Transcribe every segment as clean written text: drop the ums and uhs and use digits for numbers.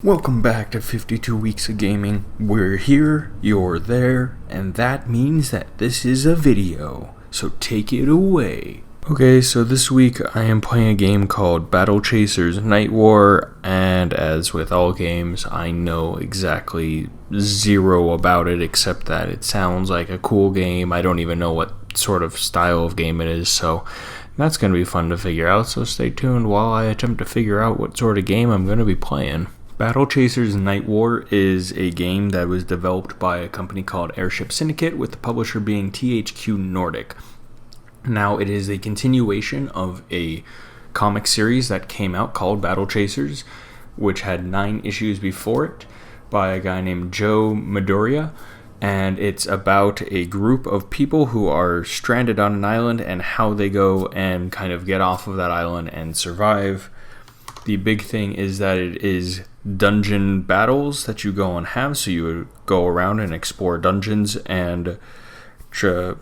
Welcome back to 52 Weeks of Gaming. We're here, you're there, and that means that this is a video. So take it away. Okay, so this week I am playing a game called Battle Chasers Nightwar, and as with all games, I know exactly zero about it except that it sounds like a cool game. I don't even know what sort of style of game it is, so that's going to be fun to figure out. So stay tuned while I attempt to figure out what sort of game I'm going to be playing. Battle Chasers Nightwar is a game that was developed by a company called Airship Syndicate, with the publisher being THQ Nordic. Now, it is a continuation of a comic series that came out called Battle Chasers, which had 9 issues before it by a guy named Joe Midoriya, and it's about a group of people who are stranded on an island and how they go and kind of get off of that island and survive. The big thing is that it is dungeon battles that you go and have, so you would go around and explore dungeons and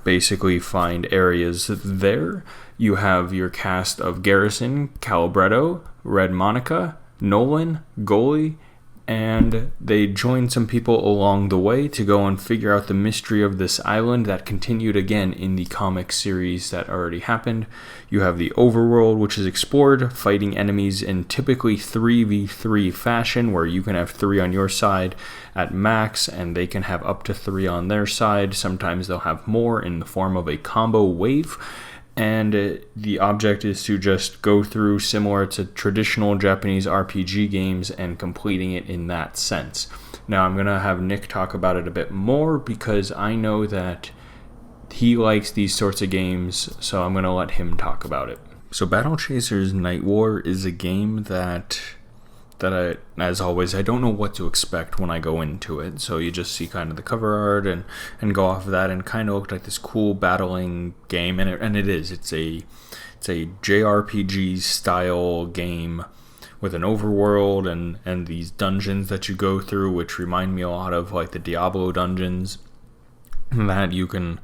basically find areas there. You have your cast of Garrison, Calibretto, Red Monica, Nolan, Goalie, and they joined some people along the way to go and figure out the mystery of this island that continued again in the comic series that already happened. You have the overworld, which is explored, fighting enemies in typically 3v3 fashion, where you can have 3 on your side at max, and they can have up to 3 on their side. Sometimes they'll have more in the form of a combo wave. And the object is to just go through, similar to traditional Japanese RPG games, and completing it in that sense. Now, I'm going to have Nick talk about it a bit more because I know that he likes these sorts of games, so I'm going to let him talk about it. So Battle Chasers Nightwar is a game that I, as always, I don't know what to expect when I go into it. So you just see kind of the cover art and go off of that, and kind of looked like this cool battling game, and it is. It's a JRPG style game with an overworld and these dungeons that you go through, which remind me a lot of like the Diablo dungeons that you can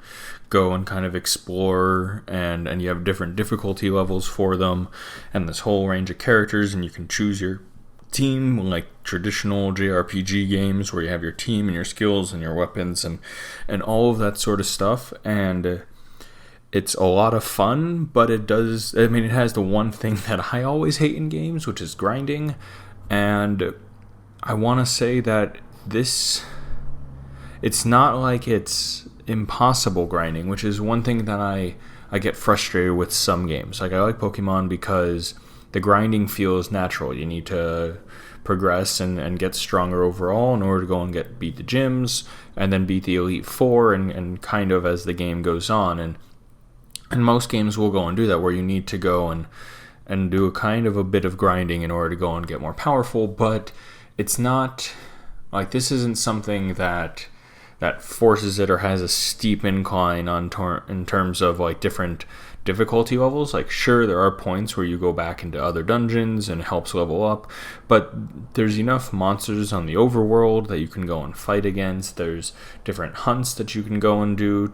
go and kind of explore, and you have different difficulty levels for them, and this whole range of characters, and you can choose your team like traditional JRPG games where you have your team and your skills and your weapons and all of that sort of stuff. And it's a lot of fun, but it has the one thing that I always hate in games, which is grinding. And I want to say that it's not like it's impossible grinding, which is one thing that I get frustrated with some games. Like, I like Pokemon because the grinding feels natural. You need to progress and get stronger overall in order to go and beat the gyms, and then beat the Elite Four, and kind of as the game goes on. And most games will go and do that, where you need to go and do a kind of a bit of grinding in order to go and get more powerful. But it's not like, this isn't something that forces it or has a steep incline in terms of like different difficulty levels. Like, sure, there are points where you go back into other dungeons and it helps level up, but there's enough monsters on the overworld that you can go and fight against. There's different hunts that you can go and do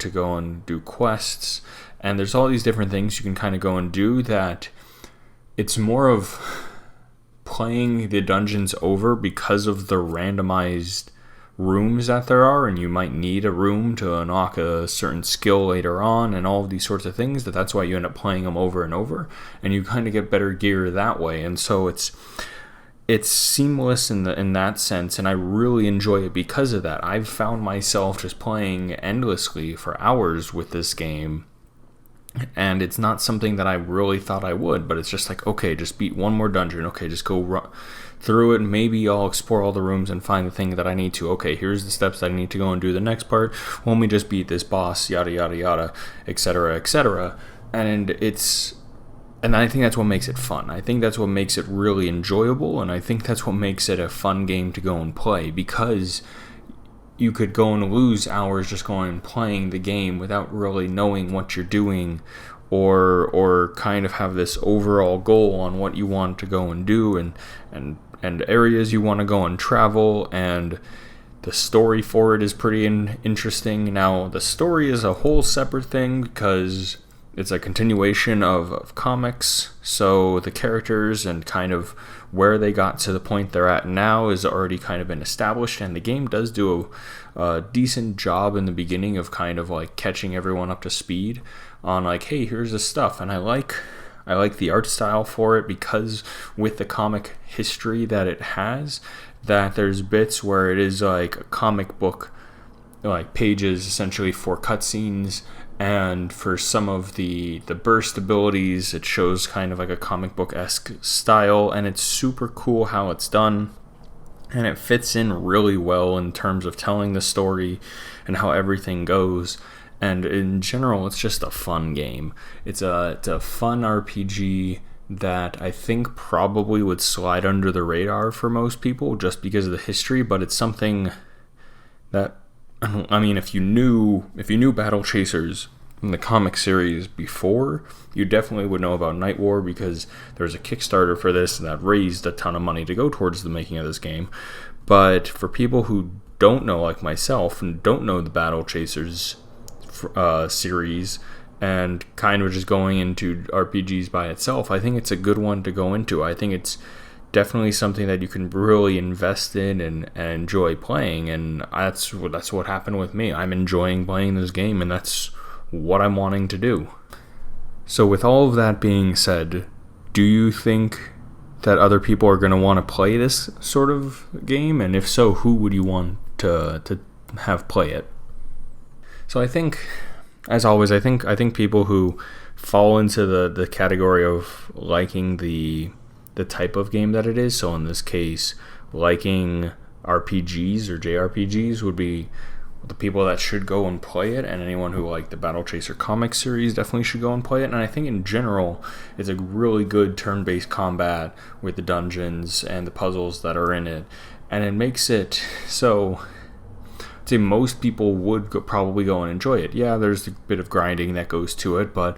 quests, and there's all these different things you can kind of go and do, that it's more of playing the dungeons over because of the randomized rooms that there are, and you might need a room to unlock a certain skill later on, and all of these sorts of things, that's why you end up playing them over and over, and you kind of get better gear that way. And so it's seamless in that sense, and I really enjoy it because of that. I've found myself just playing endlessly for hours with this game, and it's not something that I really thought I would, but it's just like, okay, just beat one more dungeon, okay, just go through it, and maybe I'll explore all the rooms and find the thing that I need to. Okay, here's the steps that I need to go and do the next part. Let me just beat this boss, yada yada yada, etc., etc. And I think that's what makes it fun. I think that's what makes it really enjoyable, and I think that's what makes it a fun game to go and play, because you could go and lose hours just going and playing the game without really knowing what you're doing, or kind of have this overall goal on what you want to go and do, and areas you want to go and travel, and the story for it is pretty interesting. Now, the story is a whole separate thing because it's a continuation of comics, so the characters and kind of where they got to the point they're at now is already kind of been established, and the game does do a decent job in the beginning of kind of like catching everyone up to speed on like, hey, here's the stuff. And I like the art style for it, because with the comic history that it has, that there's bits where it is like a comic book, like pages essentially for cutscenes, and for some of the burst abilities, it shows kind of like a comic book-esque style, and it's super cool how it's done, and it fits in really well in terms of telling the story and how everything goes. And in general, it's just a fun game. It's a fun RPG that I think probably would slide under the radar for most people just because of the history, but it's something that, I mean, if you knew Battle Chasers in the comic series before, you definitely would know about Nightwar, because there's a Kickstarter for this that raised a ton of money to go towards the making of this game. But for people who don't know, like myself, and don't know the Battle Chasers series and kind of just going into RPGs by itself, I think it's a good one to go into. I think it's definitely something that you can really invest in and enjoy playing, and that's what happened with me. I'm enjoying playing this game, and that's what I'm wanting to do. So with all of that being said, do you think that other people are going to want to play this sort of game? And if so, who would you want to have play it? So I think, as always, I think people who fall into the category of liking the type of game that it is, so in this case, liking RPGs or JRPGs, would be the people that should go and play it, and anyone who liked the Battle Chaser comic series definitely should go and play it. And I think in general, it's a really good turn-based combat with the dungeons and the puzzles that are in it, and it makes it so I'd say most people would probably go and enjoy it. Yeah, there's a bit of grinding that goes to it, but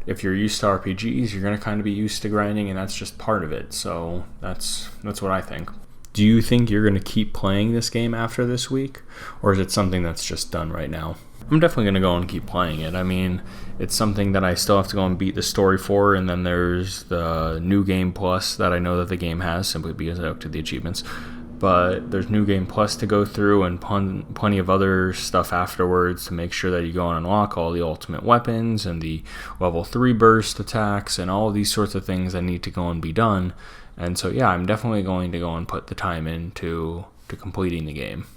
if you're used to RPGs, you're going to kind of be used to grinding, and that's just part of it. So that's what I think. Do you think you're going to keep playing this game after this week, or is it something that's just done right now? I'm definitely going to go and keep playing it. I mean, it's something that I still have to go and beat the story for, and then there's the New Game Plus that I know that the game has, simply because I looked at the achievements. But there's New Game Plus to go through, and plenty of other stuff afterwards to make sure that you go and unlock all the ultimate weapons and the level 3 burst attacks and all these sorts of things that need to go and be done. And so yeah, I'm definitely going to go and put the time into completing the game.